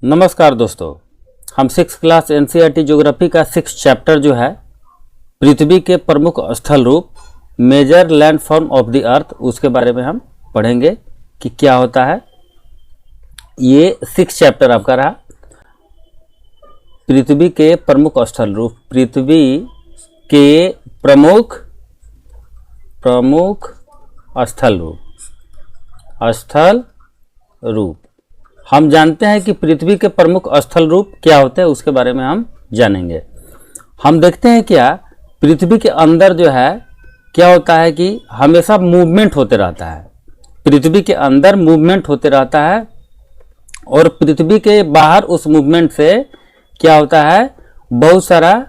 नमस्कार दोस्तों, हम 6th क्लास एनसीईआरटी ज्योग्राफी का 6th चैप्टर जो है पृथ्वी के प्रमुख स्थल रूप major landform of the earth उसके बारे में हम पढ़ेंगे कि क्या होता है। ये 6th चैप्टर आपका रहा। पृथ्वी के प्रमुख स्थल रूप, पृथ्वी के प्रमुख स्थल रूप हम जानते हैं कि पृथ्वी के प्रमुख स्थल रूप क्या होते हैं, उसके बारे में हम जानेंगे। हम देखते हैं क्या पृथ्वी के अंदर जो है क्या होता है कि हमेशा मूवमेंट होते रहता है। पृथ्वी के अंदर मूवमेंट होते रहता है और पृथ्वी के बाहर उस मूवमेंट से क्या होता है, बहुत सारा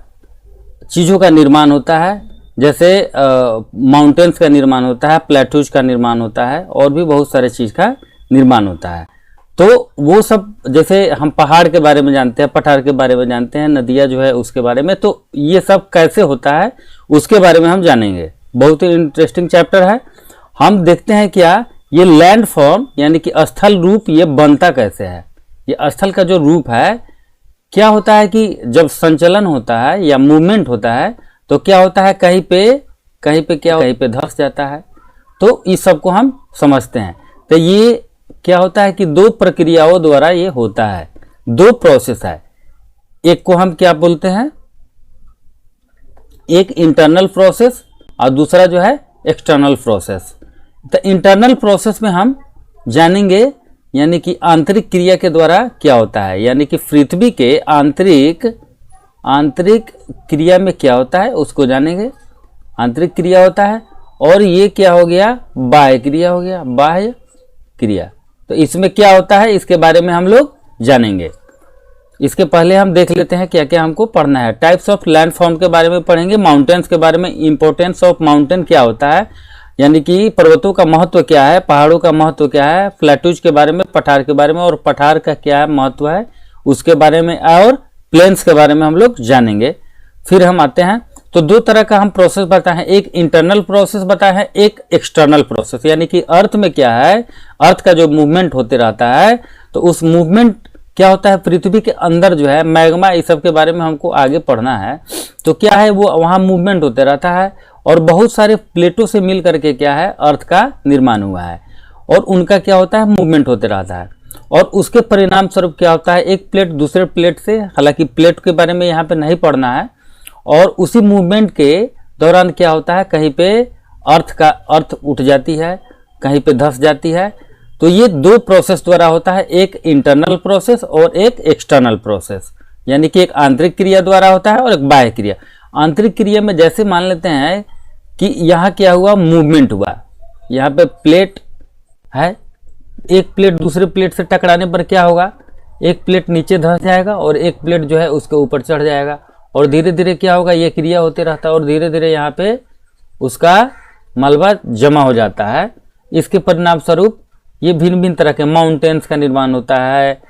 चीज़ों का निर्माण होता है। जैसे माउंटेन्स का निर्माण होता है, प्लेटूज का निर्माण होता है और भी बहुत सारे चीज़ का निर्माण होता है। तो वो सब, जैसे हम पहाड़ के बारे में जानते हैं, पठार के बारे में जानते हैं, नदियाँ जो है उसके बारे में, तो ये सब कैसे होता है उसके बारे में हम जानेंगे। बहुत ही इंटरेस्टिंग चैप्टर है। हम देखते हैं क्या ये लैंड फॉर्म यानी कि स्थल रूप ये बनता कैसे है। ये स्थल का जो रूप है क्या होता है कि जब संचलन होता है या मूवमेंट होता है तो क्या होता है, कहीं पे धंस जाता है। तो इस सब को हम समझते हैं। तो ये क्या होता है कि दो प्रक्रियाओं द्वारा ये होता है, दो प्रोसेस है। एक को हम क्या बोलते हैं, एक इंटरनल प्रोसेस और दूसरा जो है एक्सटर्नल प्रोसेस। तो इंटरनल प्रोसेस में हम जानेंगे यानी कि आंतरिक क्रिया के द्वारा क्या होता है, यानी कि पृथ्वी के आंतरिक क्रिया में क्या होता है उसको जानेंगे। आंतरिक क्रिया होता है और ये क्या हो गया, बाह्य क्रिया हो गया, बाह्य क्रिया। तो इसमें क्या होता है इसके बारे में हम लोग जानेंगे। इसके पहले हम देख लेते हैं क्या क्या हमको पढ़ना है। टाइप्स ऑफ लैंडफॉर्म के बारे में पढ़ेंगे, माउंटेन्स के बारे में, इंपोर्टेंस ऑफ माउंटेन क्या होता है, यानी कि पर्वतों का महत्व क्या है, पहाड़ों का महत्व क्या है, प्लेटूज के बारे में, पठार के बारे में और पठार का क्या महत्व है उसके बारे में, और प्लेन्स के बारे में हम लोग जानेंगे। फिर हम आते हैं तो दो तरह का हम प्रोसेस बताए हैं, एक इंटरनल प्रोसेस बताया है, एक एक्सटर्नल प्रोसेस। यानी कि अर्थ में क्या है, अर्थ का जो मूवमेंट होते रहता है तो उस मूवमेंट क्या होता है पृथ्वी के अंदर जो है मैग्मा, इस सब के बारे में हमको आगे पढ़ना है। तो क्या है वो वहाँ मूवमेंट होते रहता है और बहुत सारे प्लेटों से मिल करके क्या है अर्थ का निर्माण हुआ है और उनका क्या होता है मूवमेंट होते रहता है। और उसके परिणाम स्वरूप क्या होता है, एक प्लेट दूसरे प्लेट से, हालांकि प्लेट के बारे में यहाँ पे नहीं पढ़ना है, और उसी मूवमेंट के दौरान क्या होता है कहीं पे अर्थ उठ जाती है, कहीं पे धंस जाती है। तो ये दो प्रोसेस द्वारा होता है, एक इंटरनल प्रोसेस और एक एक्सटर्नल प्रोसेस, यानी कि एक आंतरिक क्रिया द्वारा होता है और एक बाह्य क्रिया। आंतरिक क्रिया में जैसे मान लेते हैं कि यहाँ क्या हुआ, मूवमेंट हुआ, यहाँ पे प्लेट है, एक प्लेट दूसरे प्लेट से टकराने पर क्या होगा, एक प्लेट नीचे धंस जाएगा और एक प्लेट जो है उसके ऊपर चढ़ जाएगा और धीरे धीरे क्या होगा, ये क्रिया होते रहता है और धीरे धीरे यहाँ पे उसका मलबा जमा हो जाता है। इसके परिणाम स्वरूप ये भिन्न भिन्न तरह के माउंटेन्स का निर्माण होता है,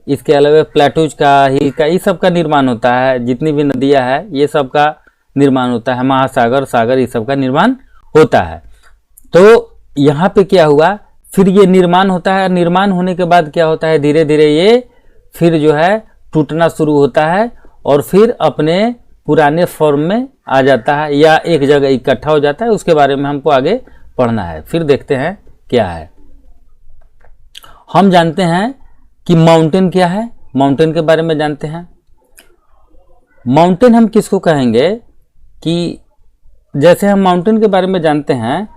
इसके अलावा प्लेटूज का, हिल का, इस सब का निर्माण होता है। जितनी भी नदियाँ हैं ये सब का निर्माण होता है, महासागर, सागर, इस सब का निर्माण होता है। तो यहाँ पे क्या हुआ, फिर ये निर्माण होता है, निर्माण होने के बाद क्या होता है, धीरे धीरे ये फिर जो है टूटना शुरू होता है और फिर अपने पुराने फॉर्म में आ जाता है या एक जगह इकट्ठा हो जाता है। उसके बारे में हमको आगे पढ़ना है। फिर देखते हैं क्या है। हम जानते हैं कि माउंटेन क्या है, माउंटेन के बारे में जानते हैं। माउंटेन हम किसको कहेंगे कि जैसे हम माउंटेन के बारे में जानते हैं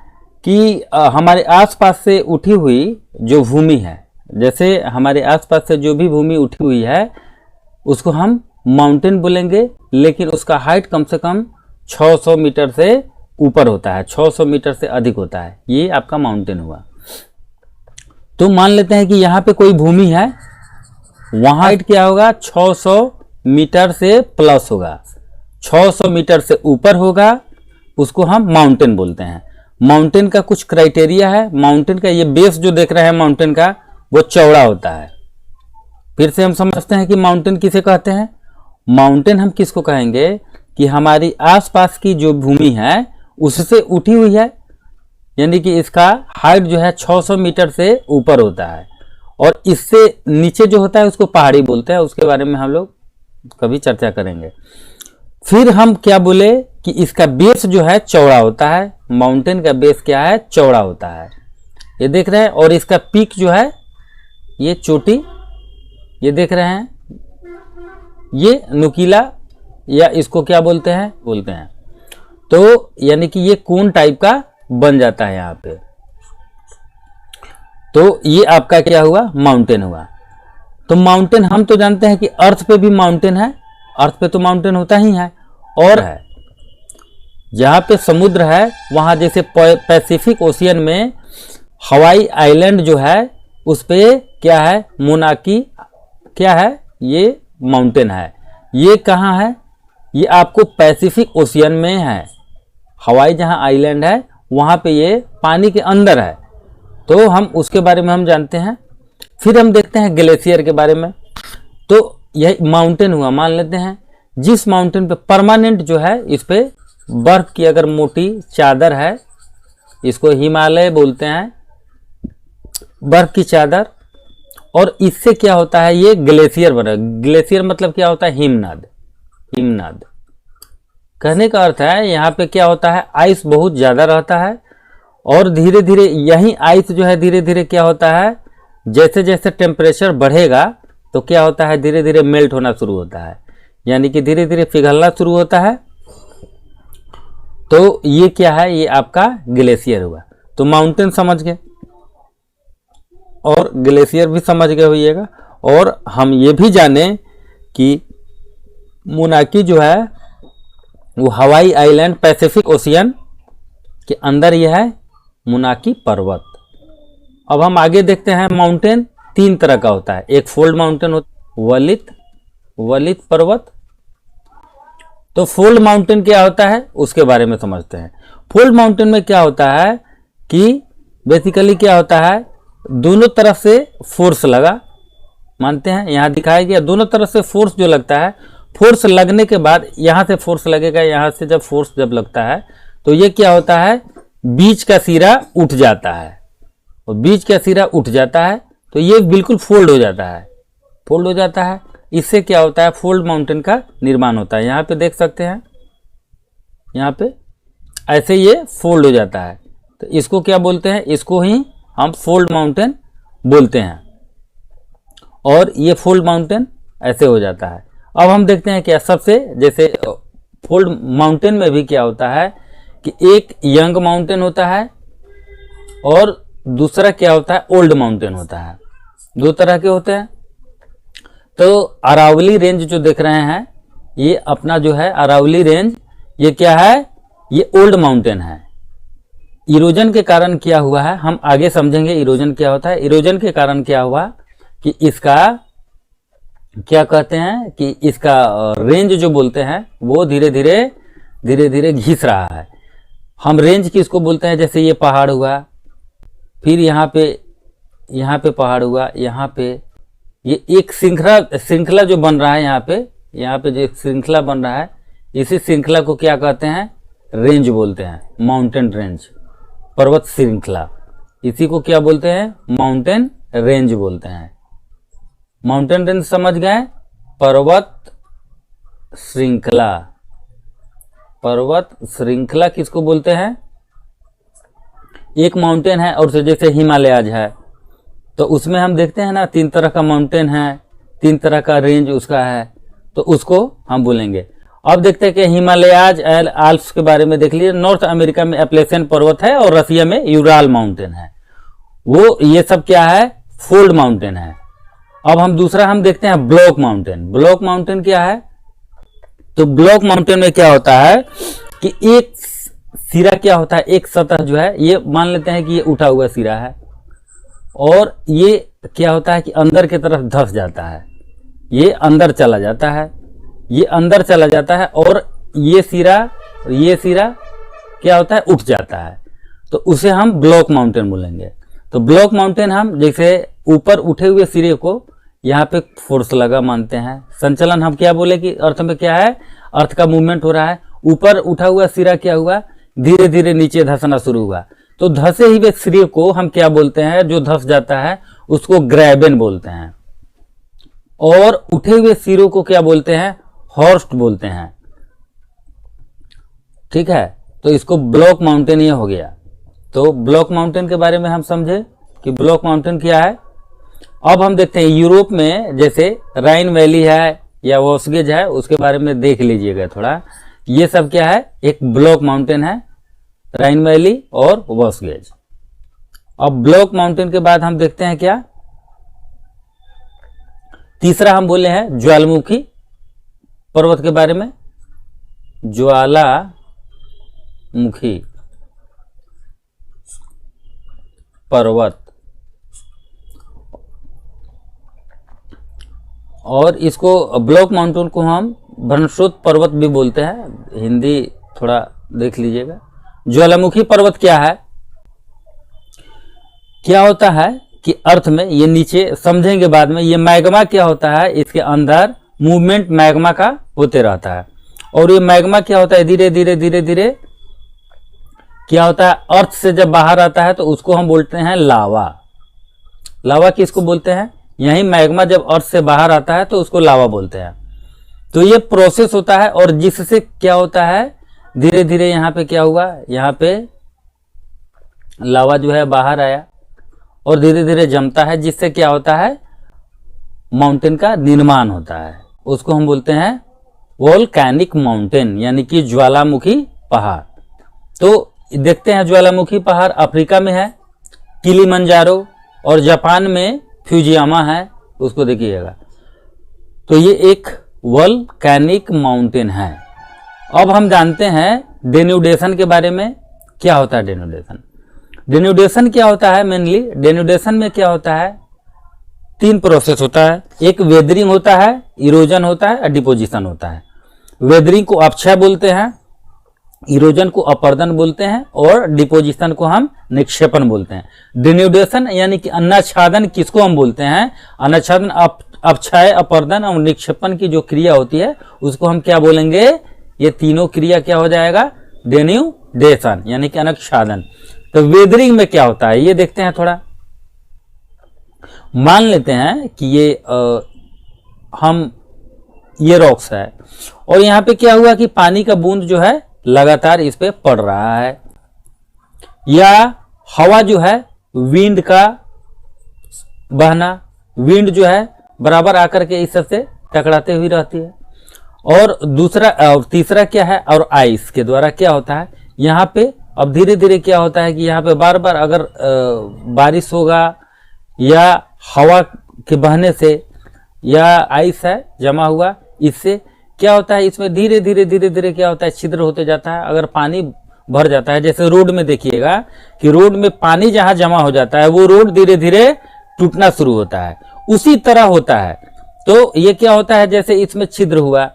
कि हमारे आसपास से उठी हुई जो भूमि है, जैसे हमारे आसपास से जो भी भूमि उठी हुई है उसको हम माउंटेन बोलेंगे, लेकिन उसका हाइट कम से कम 600 मीटर से ऊपर होता है, 600 मीटर से अधिक होता है, ये आपका माउंटेन हुआ। तो मान लेते हैं कि यहाँ पे कोई भूमि है, वहाँ हाइट क्या होगा, 600 मीटर से प्लस होगा, 600 मीटर से ऊपर होगा, उसको हम माउंटेन बोलते हैं। माउंटेन का कुछ क्राइटेरिया है। माउंटेन का ये बेस जो देख रहे हैं माउंटेन का वो चौड़ा होता है। फिर से हम समझते हैं कि माउंटेन किसे कहते हैं। माउंटेन हम किसको कहेंगे कि हमारी आसपास की जो भूमि है उससे उठी हुई है, यानी कि इसका हाइट जो है 600 मीटर से ऊपर होता है और इससे नीचे जो होता है उसको पहाड़ी बोलते हैं, उसके बारे में हम लोग कभी चर्चा करेंगे। फिर हम क्या बोले कि इसका बेस जो है चौड़ा होता है, माउंटेन का बेस क्या है, चौड़ा होता है, ये देख रहे हैं। और इसका पीक जो है, ये चोटी, ये देख रहे हैं, ये नुकीला, या इसको क्या बोलते हैं, तो यानी कि ये कोन टाइप का बन जाता है यहाँ पे। तो ये आपका क्या हुआ, माउंटेन हुआ। तो माउंटेन हम तो जानते हैं कि अर्थ पे भी माउंटेन है, अर्थ पे तो माउंटेन होता ही है। और है जहाँ पे समुद्र है वहाँ, जैसे पैसिफिक ओशियन में हवाई आइलैंड जो है उस पे क्या है, मोनाकी क्या है, ये माउंटेन है। ये कहाँ है, ये आपको पैसिफिक ओशियन में है। हवाई जहाँ आइलैंड है वहाँ पे ये पानी के अंदर है, तो हम उसके बारे में हम जानते हैं। फिर हम देखते हैं ग्लेशियर के बारे में। तो यह माउंटेन हुआ, मान लेते हैं जिस माउंटेन पे परमानेंट जो है, इस पे बर्फ की अगर मोटी चादर है, इसको हिमालय बोलते हैं, बर्फ की चादर, और इससे क्या होता है, ये ग्लेशियर बना। ग्लेशियर मतलब क्या होता है, हिमनद। हिमनद कहने का अर्थ है यहाँ पे क्या होता है, आइस बहुत ज़्यादा रहता है, और धीरे धीरे यही आइस जो है धीरे धीरे क्या होता है, जैसे जैसे टेम्परेचर बढ़ेगा तो क्या होता है, धीरे धीरे मेल्ट होना शुरू होता है, यानी कि धीरे धीरे पिघलना शुरू होता है। तो ये क्या है, ये आपका ग्लेशियर हुआ। तो माउंटेन समझ गए और ग्लेशियर भी समझ गए होइएगा। और हम ये भी जाने कि मोनाकी जो है वो हवाई आइलैंड पैसिफिक ओशियन के अंदर ये है, मोनाकी पर्वत। अब हम आगे देखते हैं, माउंटेन तीन तरह का होता है। एक फोल्ड माउंटेन होता है, वलित पर्वत। तो फोल्ड माउंटेन क्या होता है उसके बारे में समझते हैं। फोल्ड माउंटेन में क्या होता है कि बेसिकली क्या होता है, दोनों तरफ से फोर्स लगा, मानते हैं यहाँ दिखाया गया, दोनों तरफ से फोर्स जो लगता है, फोर्स लगने के बाद यहाँ से फोर्स लगेगा, यहाँ से जब फोर्स जब लगता है तो ये क्या होता है, बीच का सिरा उठ जाता है, और बीच का सिरा उठ जाता है तो ये बिल्कुल फोल्ड हो जाता है, फोल्ड हो जाता है। इससे क्या होता है, फोल्ड माउंटेन का निर्माण होता है। यहाँ पे देख सकते हैं, यहाँ पे ऐसे ये फोल्ड हो जाता है, तो इसको क्या बोलते हैं, इसको ही हम फोल्ड माउंटेन बोलते हैं। और ये फोल्ड माउंटेन ऐसे हो जाता है। अब हम देखते हैं क्या, सबसे जैसे फोल्ड माउंटेन में भी क्या होता है कि एक यंग माउंटेन होता है और दूसरा क्या होता है, ओल्ड माउंटेन होता है। दो तरह के होते हैं। तो अरावली रेंज जो देख रहे हैं, ये अपना जो है अरावली रेंज, ये क्या है, ये ओल्ड माउंटेन है। इरोजन के कारण क्या हुआ है, हम आगे समझेंगे इरोजन क्या होता है। इरोजन के कारण क्या हुआ कि इसका क्या कहते हैं कि इसका रेंज जो बोलते हैं वो धीरे धीरे घिस रहा है। हम रेंज किसको बोलते हैं, जैसे ये पहाड़ हुआ, फिर यहाँ पे पहाड़ हुआ, यहाँ पे ये एक श्रृंखला जो बन रहा है, यहाँ पे जो श्रृंखला बन रहा है, इसी श्रृंखला को क्या कहते हैं, रेंज बोलते हैं, माउंटेन रेंज, पर्वत श्रृंखला। इसी को क्या बोलते हैं, माउंटेन रेंज बोलते हैं। माउंटेन रेंज समझ गए, पर्वत श्रृंखला, पर्वत श्रृंखला किसको बोलते हैं, एक माउंटेन है और जैसे हिमालयाज है, तो उसमें हम देखते हैं ना, तीन तरह का माउंटेन है, तीन तरह का रेंज उसका है, तो उसको हम बोलेंगे। अब देखते हैं कि हिमालयाज एंड आल्प्स के बारे में देख लीजिए। नॉर्थ अमेरिका में एप्लेसन पर्वत है और रसिया में यूराल माउंटेन है, वो ये सब क्या है, फोल्ड माउंटेन है। अब हम दूसरा हम देखते हैं ब्लॉक माउंटेन। ब्लॉक माउंटेन क्या है, तो ब्लॉक माउंटेन में क्या होता है कि एक सिरा क्या होता है, एक सतह जो है, ये मान लेते हैं कि ये उठा हुआ सिरा है, और ये क्या होता है कि अंदर की तरफ धंस जाता है, ये अंदर चला जाता है, ये अंदर चला जाता है, और ये सिरा क्या होता है, उठ जाता है, तो उसे हम ब्लॉक माउंटेन बोलेंगे। तो ब्लॉक माउंटेन हम जैसे ऊपर उठे हुए सिरे को यहाँ पे फोर्स लगा मानते हैं, संचलन हम क्या बोले कि अर्थ में क्या है, अर्थ का मूवमेंट हो रहा है, ऊपर उठा हुआ सिरा क्या हुआ, धीरे धीरे नीचे धंसना शुरू हुआ, तो धंसे हुए सिरे को हम क्या बोलते हैं, जो धंस जाता है उसको ग्रैबेन बोलते हैं। और उठे हुए सिरों को क्या बोलते हैं? हॉर्स्ट बोलते हैं। ठीक है, तो इसको ब्लॉक माउंटेन ये हो गया। तो ब्लॉक माउंटेन के बारे में हम समझे कि ब्लॉक माउंटेन क्या है। अब हम देखते हैं यूरोप में जैसे राइन वैली है या वॉसगेज है, उसके बारे में देख लीजिएगा थोड़ा। ये सब क्या है? एक ब्लॉक माउंटेन है, राइन वैली और वॉसगेज। अब ब्लॉक माउंटेन के बाद हम देखते हैं क्या, तीसरा हम बोले हैं ज्वालामुखी पर्वत के बारे में। ज्वालामुखी पर्वत, और इसको ब्लॉक माउंटेन को हम भ्रमशोथ पर्वत भी बोलते हैं, हिंदी थोड़ा देख लीजिएगा। ज्वालामुखी पर्वत क्या है? क्या होता है कि अर्थ में, ये नीचे समझेंगे बाद में, ये मैग्मा क्या होता है, इसके अंदर मूवमेंट मैग्मा का होते रहता है। और ये मैग्मा क्या होता है, धीरे धीरे धीरे धीरे क्या होता है, अर्थ से जब बाहर आता है तो उसको हम बोलते हैं लावा। लावा किसको बोलते हैं? यही मैग्मा जब अर्थ से बाहर आता है तो उसको लावा बोलते हैं। तो ये प्रोसेस होता है, और जिससे क्या होता है, धीरे धीरे यहाँ पे क्या हुआ, यहाँ पे लावा जो है बाहर आया और धीरे धीरे जमता है, जिससे क्या होता है, माउंटेन का निर्माण होता है। उसको हम बोलते हैं वोल्केनिक माउंटेन, यानी कि ज्वालामुखी पहाड़। तो देखते हैं, ज्वालामुखी पहाड़ अफ्रीका में है, किलिमंजारो, और जापान में फ्यूजियामा है, उसको देखिएगा। तो ये एक वोल्केनिक माउंटेन है। अब हम जानते हैं डेन्यूडेशन के बारे में। क्या होता है डेन्यूडेशन? डेन्यूडेशन क्या होता है? मेनली डेन्यूडेशन में क्या होता है, 3 प्रोसेस होता है। एक वेदरिंग होता है, इरोजन होता है और डिपोजिशन होता है। वेदरिंग को अपक्षय बोलते हैं, इरोजन को अपर्दन बोलते हैं, और डिपोजिशन को हम निक्षेपण बोलते हैं। डेन्यूडेशन यानी कि अन्नाच्छादन किसको हम बोलते हैं? अन्नाच्छादन, अपक्षय, अपर्दन और निक्षेपण की जो क्रिया होती है उसको हम क्या बोलेंगे? ये तीनों क्रिया क्या हो जाएगा? डेन्यूडेशन, यानी कि अन्नाच्छादन। तो वेदरिंग में क्या होता है ये देखते हैं थोड़ा। मान लेते हैं कि ये रॉक्स है, और यहाँ पे क्या हुआ कि पानी का बूंद जो है लगातार इस पे पड़ रहा है, या हवा जो है, विंड का बहना, विंड जो है बराबर आकर के इस सबसे टकराते हुई रहती है। और तीसरा क्या है, और आइस के द्वारा क्या होता है, यहाँ पे अब धीरे धीरे क्या होता है कि यहाँ पे बार बार अगर बारिश होगा या हवा के बहने से, या आइस है जमा हुआ, इससे क्या होता है, इसमें धीरे धीरे धीरे धीरे क्या होता है, छिद्र होते जाता है। अगर पानी भर जाता है, जैसे रोड में देखिएगा कि रोड में पानी जहां जमा हो जाता है वो रोड धीरे धीरे टूटना शुरू होता है, उसी तरह होता है। तो ये क्या होता है, जैसे इसमें छिद्र हुआ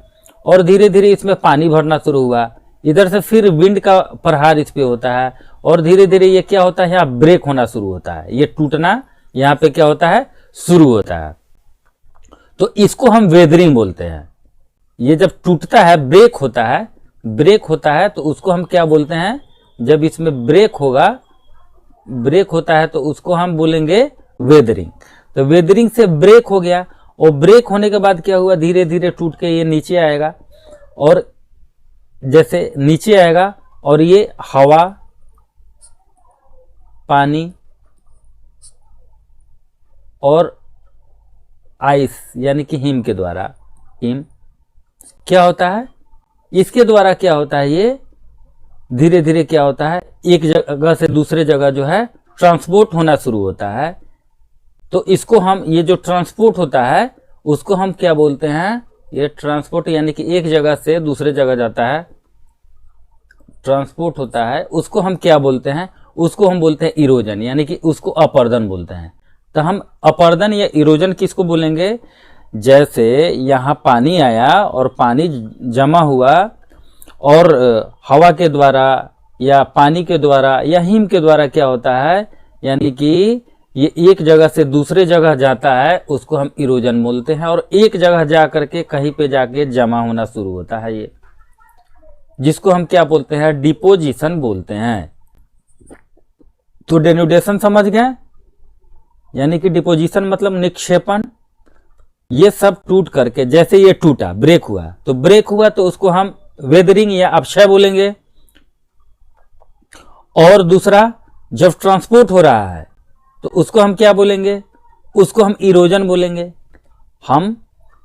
और धीरे धीरे इसमें पानी भरना शुरू हुआ, इधर से फिर विंड का प्रहार इस पे होता है, और धीरे धीरे ये क्या होता है, यहाँ ब्रेक होना शुरू होता है, ये टूटना यहाँ पे क्या होता है, शुरू होता है। तो इसको हम वेदरिंग बोलते हैं। ये जब टूटता है, ब्रेक होता है तो उसको हम क्या बोलते हैं, जब इसमें ब्रेक होता है तो उसको हम बोलेंगे वेदरिंग। तो वेदरिंग से ब्रेक हो गया, और ब्रेक होने के बाद क्या हुआ, धीरे धीरे टूट के ये नीचे आएगा, और जैसे नीचे आएगा और ये हवा, पानी और आइस यानी कि हिम के द्वारा, हिम क्या होता है, इसके द्वारा क्या होता है, ये धीरे धीरे क्या होता है, एक जगह से दूसरे जगह जो है ट्रांसपोर्ट होना शुरू होता है। तो इसको हम, ये जो ट्रांसपोर्ट होता है उसको हम क्या बोलते हैं, ये ट्रांसपोर्ट यानी कि एक जगह से दूसरे जगह जाता है, ट्रांसपोर्ट होता है, उसको हम क्या बोलते हैं, उसको हम बोलते हैं इरोजन, यानी कि उसको अपर्दन बोलते हैं। तो हम अपर्दन या इरोजन किसको बोलेंगे, जैसे यहाँ पानी आया और पानी जमा हुआ, और हवा के द्वारा या पानी के द्वारा या हिम के द्वारा क्या होता है, यानी कि ये एक जगह से दूसरे जगह जाता है, उसको हम इरोजन बोलते हैं। और एक जगह जा करके कहीं पे जाके जमा होना शुरू होता है, ये जिसको हम क्या बोलते हैं, डिपोजिशन बोलते हैं। तो डेन्यूडेशन समझ गए, यानी कि डिपोजिशन मतलब निक्षेपण, ये सब टूट करके, जैसे ये टूटा, ब्रेक हुआ, तो ब्रेक हुआ तो उसको हम वेदरिंग या अपक्षय बोलेंगे। और दूसरा, जब ट्रांसपोर्ट हो रहा है तो उसको हम क्या बोलेंगे, उसको हम इरोजन बोलेंगे। हम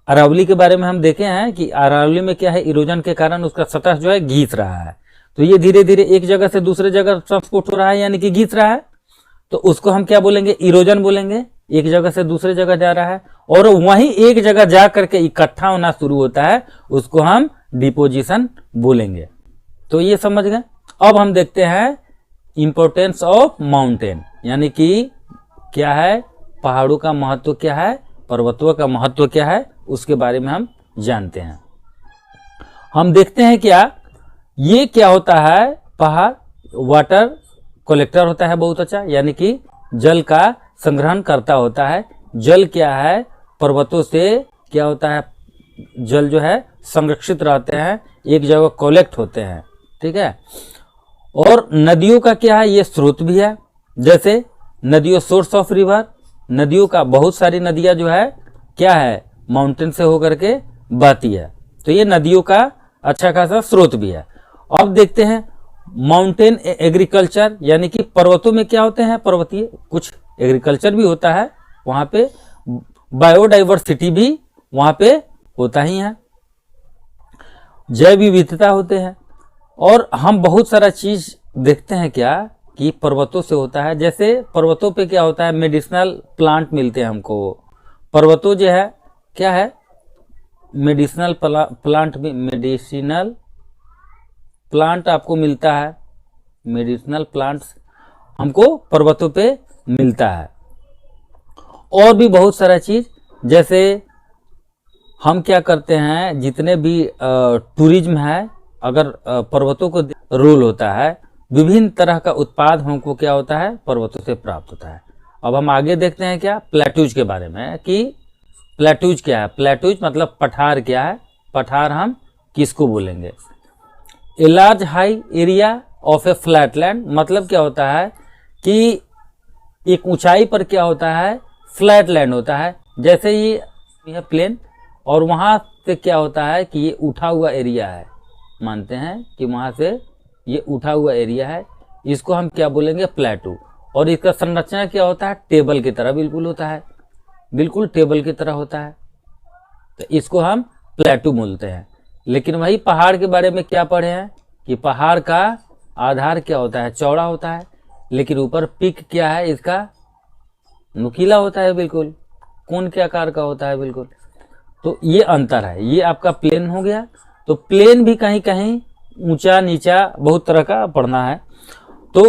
अरावली के बारे में हम देखे हैं कि अरावली में क्या है, इरोजन के कारण उसका सतह जो है घिस रहा है, तो ये धीरे धीरे एक जगह से दूसरे जगह ट्रांसपोर्ट हो रहा है, यानी कि घिस रहा है, तो उसको हम क्या बोलेंगे, इरोजन बोलेंगे। एक जगह से दूसरे जगह जा रहा है और वहीं एक जगह जा करके इकट्ठा होना शुरू होता है, उसको हम डिपोजिशन बोलेंगे। तो ये समझ गए। अब हम देखते हैं इंपॉर्टेंस ऑफ माउंटेन, यानी कि क्या है, पहाड़ों का महत्व क्या है, पर्वतों का महत्व क्या है, उसके बारे में हम जानते हैं। हम देखते हैं क्या, ये क्या होता है, पहाड़ वाटर कलेक्टर होता है बहुत अच्छा, यानी कि जल का संग्रहण करता होता है। जल क्या है, पर्वतों से क्या होता है, जल जो है संरक्षित रहते हैं, एक जगह कलेक्ट होते हैं, ठीक है। और नदियों का क्या है, ये स्रोत भी है, जैसे नदियों, सोर्स ऑफ रिवर, नदियों का बहुत सारी नदियां जो है क्या है, माउंटेन से होकर के बहती है, तो ये नदियों का अच्छा खासा स्रोत भी है। अब देखते हैं माउंटेन एग्रीकल्चर, यानी कि पर्वतों में क्या होते हैं, पर्वतीय कुछ एग्रीकल्चर भी होता है, वहां पे बायोडाइवर्सिटी भी वहां पे होता ही है, जैव विविधता होते हैं। और हम बहुत सारा चीज देखते हैं क्या कि पर्वतों से होता है, जैसे पर्वतों पे क्या होता है, मेडिसिनल प्लांट मिलते हैं हमको। पर्वतों जो है क्या है, मेडिसिनल प्लांट भी, मेडिसिनल प्लांट आपको मिलता है, मेडिसिनल प्लांट्स हमको पर्वतों पे मिलता है। और भी बहुत सारा चीज, जैसे हम क्या करते हैं, जितने भी टूरिज्म है, अगर पर्वतों को रोल होता है, विभिन्न तरह का उत्पाद हमको क्या होता है, पर्वतों से प्राप्त होता है। अब हम आगे देखते हैं क्या, प्लेट्यूज के बारे में, कि प्लेट्यूज क्या है। प्लेट्यूज मतलब पठार क्या है, पठार हम किसको बोलेंगे, a large high area of a flatland, मतलब क्या होता है कि एक ऊंचाई पर क्या होता है, फ्लैट लैंड होता है, जैसे ये प्लेन, और वहां से क्या होता है कि ये उठा हुआ एरिया है, मानते हैं कि वहां से ये उठा हुआ एरिया है, इसको हम क्या बोलेंगे, प्लेटू। और इसका संरचना क्या होता है, टेबल की तरह बिल्कुल होता है, बिल्कुल टेबल की तरह होता है, तो इसको हम प्लेटू बोलते हैं। लेकिन वही पहाड़ के बारे में क्या पढ़े हैं कि पहाड़ का आधार क्या होता है, चौड़ा होता है, लेकिन ऊपर पीक क्या है, इसका नुकीला होता है, बिल्कुल कोन के आकार का होता है, बिल्कुल। तो ये अंतर है। ये आपका प्लेन हो गया, तो प्लेन भी कहीं कहीं ऊंचा नीचा बहुत तरह का पढ़ना है। तो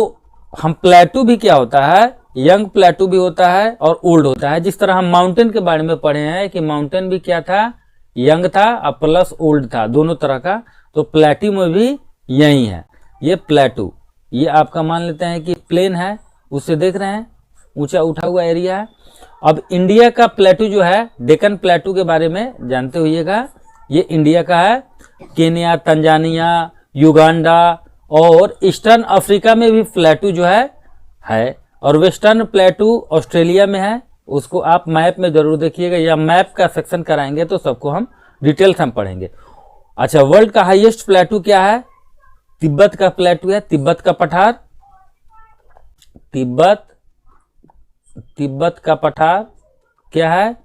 हम प्लेटू भी क्या होता है, यंग प्लेटू भी होता है और ओल्ड होता है। जिस तरह हम माउंटेन के बारे में पढ़े हैं कि माउंटेन भी क्या था, यंग था और प्लस ओल्ड था, दोनों तरह का। तो प्लेटू में भी यही है, ये प्लेटू, ये आपका मान लेते हैं कि प्लेन है, उससे देख रहे हैं ऊंचा उठा हुआ एरिया है। अब इंडिया का प्लेटू जो है, डेक्कन प्लेटू के बारे में जानते होइएगा, ये इंडिया का है। केन्या, तंजानिया, युगांडा और ईस्टर्न अफ्रीका में भी प्लेटू जो है। और वेस्टर्न प्लेटू ऑस्ट्रेलिया में है, उसको आप मैप में जरूर देखिएगा, या मैप का सेक्शन कराएंगे तो सबको हम डिटेल्स हम पढ़ेंगे। अच्छा, वर्ल्ड का हाईएस्ट प्लेटू क्या है, तिब्बत का प्लेटू है, तिब्बत का पठार, तिब्बत का पठार क्या है,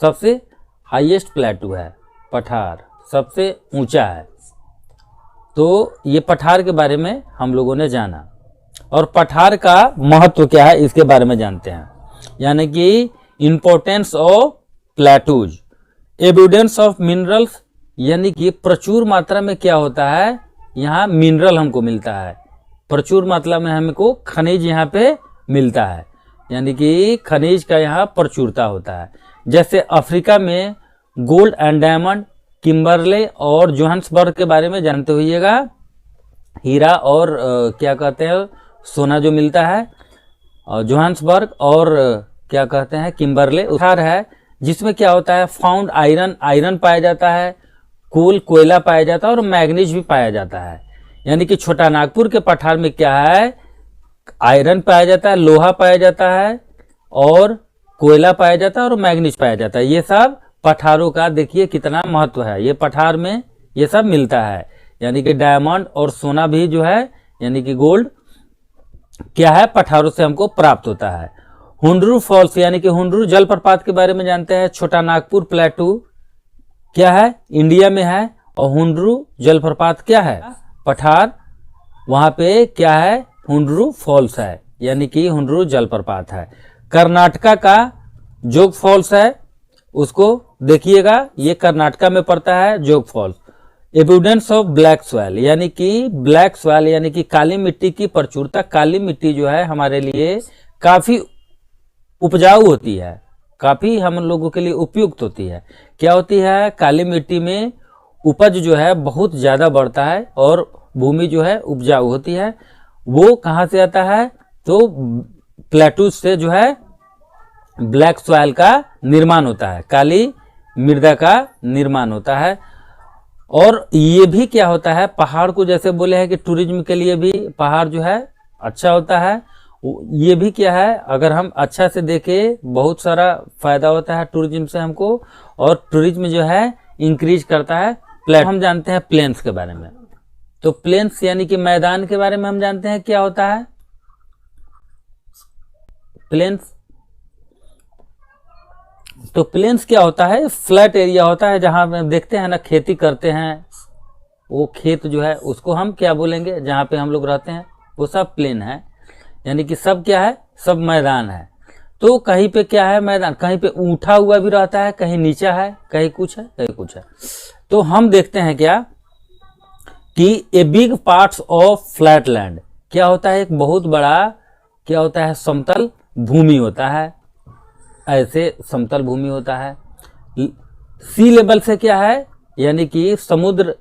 सबसे हाईएस्ट प्लेटू है, पठार सबसे ऊंचा है। तो ये पठार के बारे में हम लोगों ने जाना, और पठार का महत्व क्या है इसके बारे में जानते हैं, यानी कि importance of plateaus, evidence of minerals, यानी कि प्रचुर मात्रा में क्या होता है, यहाँ मिनरल हमको मिलता है, प्रचुर मात्रा में हमको खनिज यहाँ पे मिलता है, यानी कि खनिज का यहाँ प्रचुरता होता है। जैसे अफ्रीका में गोल्ड एंड डायमंड, किम्बरले और जोहान्सबर्ग के बारे में जानते होइएगा, हीरा और क्या कहते हैं सोना जो मिलता है, और जोहान्सबर्ग और क्या कहते हैं किम्बरले उधार है, जिसमें क्या होता है फाउंड आयरन पाया जाता है, कोयला पाया जाता है और मैग्नीज भी पाया जाता है। यानी कि छोटा नागपुर के पठार में क्या है, आयरन पाया जाता है, लोहा पाया जाता है और कोयला पाया जाता है और मैग्नीज पाया जाता है। ये सब पठारों का देखिए कितना महत्व है, ये पठार में ये सब मिलता है, यानी कि डायमंड और सोना भी जो है यानी कि गोल्ड क्या है पठारों से हमको प्राप्त होता है। हुंडरू फॉल्स यानी कि हुंडरू जलप्रपात के बारे में जानते हैं। छोटा नागपुर प्लेटू क्या है इंडिया में है, और हुंडरू जलप्रपात क्या है पठार, वहां पे क्या है हुंडरू फॉल्स है, यानी कि हुंडरू जलप्रपात है। कर्नाटका का जोग फॉल्स है, उसको देखिएगा, ये कर्नाटका में पड़ता है Jog falls. Evidence of black soil यानी कि ब्लैक सॉइल यानी कि काली मिट्टी की प्रचुरता। काली मिट्टी जो है हमारे लिए काफी उपजाऊ होती है, काफी हम लोगों के लिए उपयुक्त होती है। क्या होती है काली मिट्टी में उपज जो है बहुत ज्यादा बढ़ता है और भूमि जो है उपजाऊ होती है। वो कहाँ से आता है तो प्लेटू से जो है ब्लैक सॉइल का निर्माण होता है, काली मृदा का निर्माण होता है। और ये भी क्या होता है पहाड़ को जैसे बोले हैं कि टूरिज्म के लिए भी पहाड़ जो है अच्छा होता है, ये भी क्या है अगर हम अच्छा से देखें बहुत सारा फायदा होता है टूरिज्म से हमको, और टूरिज्म जो है इंक्रीज करता है। हम जानते हैं प्लेन्स के बारे में, तो प्लेन्स यानी कि मैदान के बारे में हम जानते हैं क्या होता है प्लेन्स। तो प्लेन्स क्या होता है फ्लैट एरिया होता है जहां हम देखते हैं ना खेती करते हैं, वो खेत जो है उसको हम क्या बोलेंगे जहां पे हम लोग रहते हैं वो सब प्लेन है, यानी कि सब क्या है सब मैदान है। तो कहीं पे क्या है मैदान, कहीं पे उठा हुआ भी रहता है, कहीं नीचा है, कहीं कुछ है कहीं कुछ है। तो हम देखते हैं क्या कि a big parts of flat land क्या होता है एक बहुत बड़ा क्या होता है समतल भूमि होता है, ऐसे समतल भूमि होता है। सी लेवल से क्या है यानी कि समुद्र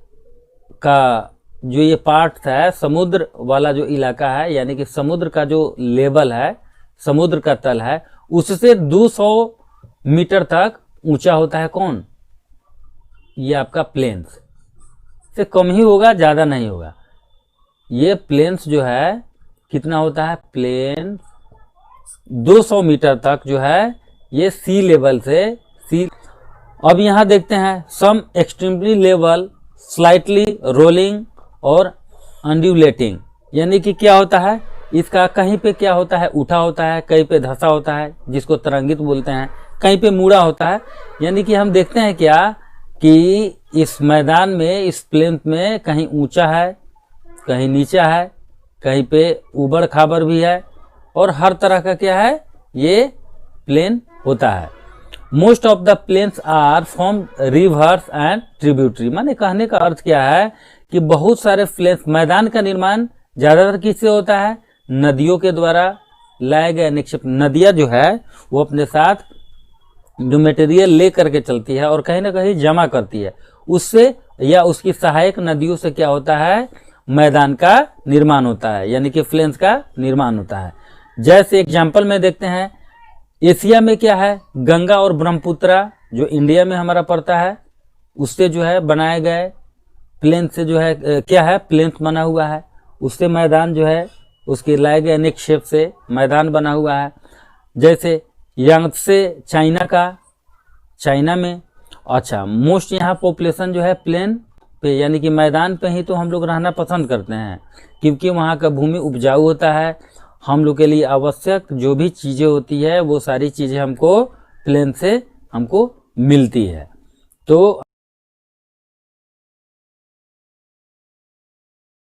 का जो ये पार्ट है, समुद्र वाला जो इलाका है यानी कि समुद्र का जो लेवल है, समुद्र का तल है, उससे 200 मीटर तक ऊंचा होता है। कौन ये आपका प्लेन्स से कम ही होगा, ज्यादा नहीं होगा। ये प्लेन्स जो है कितना होता है प्लेन्स 200 मीटर तक जो है ये सी लेवल से सी। अब यहां देखते हैं सम एक्सट्रीमली लेवल स्लाइटली रोलिंग और अंड्यूलेटिंग, यानी कि क्या होता है इसका कहीं पे क्या होता है उठा होता है, कहीं पे धंसा होता है जिसको तरंगित बोलते हैं, कहीं पे मुड़ा होता है। यानी कि हम देखते हैं क्या कि इस मैदान में इस प्लेन में कहीं ऊंचा है, कहीं नीचा है, कहीं पे उबड़ खाबड़ भी है, और हर तरह का क्या है ये प्लेन होता है। Most of the plains are from rivers and tributary, माने कहने का अर्थ क्या है कि बहुत सारे प्लेन्स मैदान का निर्माण ज्यादातर किससे होता है नदियों के द्वारा लाए गए निक्षेप। नदियां जो है वो अपने साथ जो मटेरियल ले करके चलती है और कहीं ना कहीं जमा करती है, उससे या उसकी सहायक नदियों से क्या होता है मैदान का निर्माण होता है, यानी कि प्लेन्स का निर्माण होता है। जैसे एग्जाम्पल में देखते हैं एशिया में क्या है गंगा और ब्रह्मपुत्रा जो इंडिया में हमारा पड़ता है, उससे जो है बनाए गए प्लेन से जो है क्या है प्लेन्स बना हुआ है, उससे मैदान जो है उसके लाए गए अनेक शेप से मैदान बना हुआ है। जैसे यांगत्से चाइना का, चाइना में अच्छा मोस्ट यहाँ पॉपुलेशन जो है प्लेन पे यानी कि मैदान पे ही तो हम लोग रहना पसंद करते हैं, क्योंकि वहाँ का भूमि उपजाऊ होता है। हम लोग के लिए आवश्यक जो भी चीज़ें होती है वो सारी चीज़ें हमको प्लेन से हमको मिलती है। तो